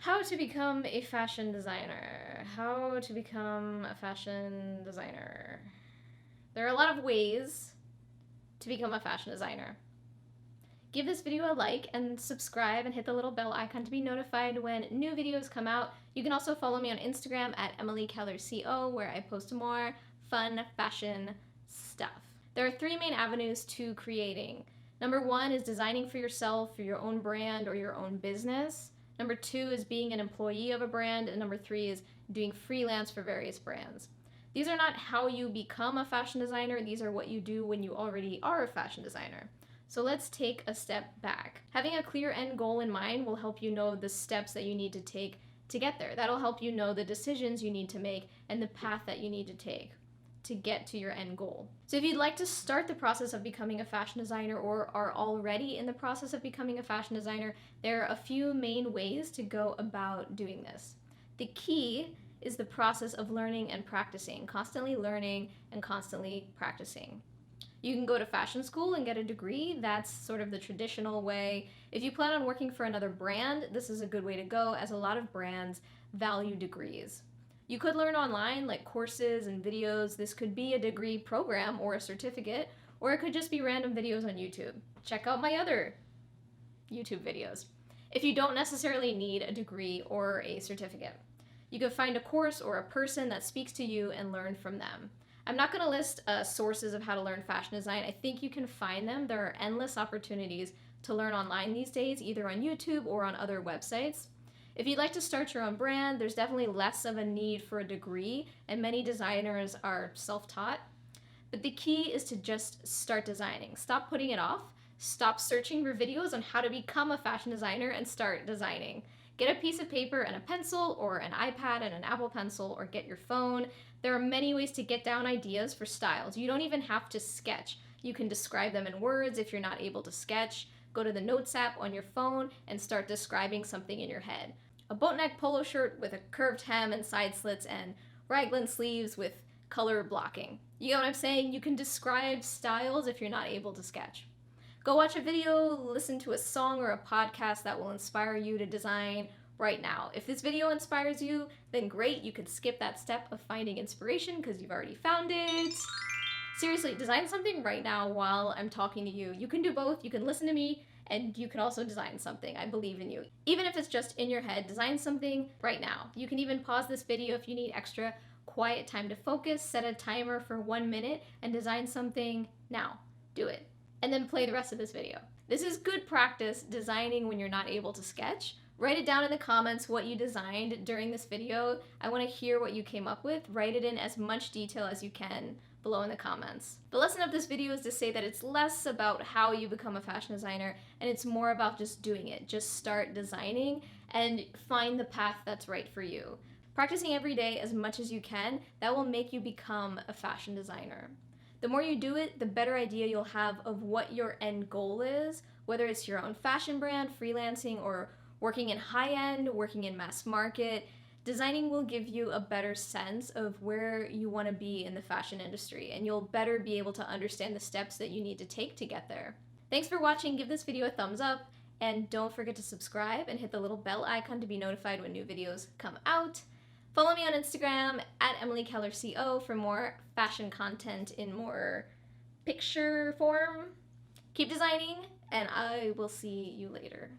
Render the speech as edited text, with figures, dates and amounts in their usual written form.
How to become a fashion designer. How to become a fashion designer. There are a lot of ways to become a fashion designer. Give this video a like and subscribe and hit the little bell icon to be notified when new videos come out. You can also follow me on Instagram at EmilyKellerCO, where I post more fun fashion stuff. There are 3 main avenues to creating. Number 1 is designing for yourself, for your own brand or your own business. Number 2 is being an employee of a brand, and number 3 is doing freelance for various brands. These are not how you become a fashion designer, these are what you do when you already are a fashion designer. So let's take a step back. Having a clear end goal in mind will help you know the steps that you need to take to get there. That'll help you know the decisions you need to make and the path that you need to take to get to your end goal. So if you'd like to start the process of becoming a fashion designer or are already in the process of becoming a fashion designer, there are a few main ways to go about doing this. The key is the process of learning and practicing, constantly learning and constantly practicing. You can go to fashion school and get a degree. That's sort of the traditional way. If you plan on working for another brand, this is a good way to go, as a lot of brands value degrees. You could learn online, like courses and videos. This could be a degree program or a certificate, or it could just be random videos on YouTube. Check out my other YouTube videos. If you don't necessarily need a degree or a certificate, you could find a course or a person that speaks to you and learn from them. I'm not going to list sources of how to learn fashion design. I think you can find them. There are endless opportunities to learn online these days, either on YouTube or on other websites. If you'd like to start your own brand, there's definitely less of a need for a degree, and many designers are self-taught. But the key is to just start designing. Stop putting it off. Stop searching for videos on how to become a fashion designer and start designing. Get a piece of paper and a pencil, or an iPad and an Apple Pencil, or get your phone. There are many ways to get down ideas for styles. You don't even have to sketch. You can describe them in words if you're not able to sketch. Go to the Notes app on your phone and start describing something in your head. A boat neck polo shirt with a curved hem and side slits and raglan sleeves with color blocking. You get what I'm saying? You can describe styles if you're not able to sketch. Go watch a video, listen to a song or a podcast that will inspire you to design right now. If this video inspires you, then great, you could skip that step of finding inspiration because you've already found it. Seriously, design something right now while I'm talking to you. You can do both. You can listen to me and you can also design something. I believe in you. Even if it's just in your head, design something right now. You can even pause this video if you need extra quiet time to focus, set a timer for 1 minute, and design something now. Do it. And then play the rest of this video. This is good practice designing when you're not able to sketch. Write it down in the comments what you designed during this video. I want to hear what you came up with. Write it in as much detail as you can below in the comments. The lesson of this video is to say that it's less about how you become a fashion designer and it's more about just doing it. Just start designing and find the path that's right for you. Practicing every day as much as you can, that will make you become a fashion designer. The more you do it, the better idea you'll have of what your end goal is, whether it's your own fashion brand, freelancing, or working in high-end, working in mass market. Designing will give you a better sense of where you want to be in the fashion industry, and you'll better be able to understand the steps that you need to take to get there. Thanks for watching. Give this video a thumbs up, and don't forget to subscribe and hit the little bell icon to be notified when new videos come out. Follow me on Instagram at EmilyKellerCO for more fashion content in more picture form. Keep designing, and I will see you later.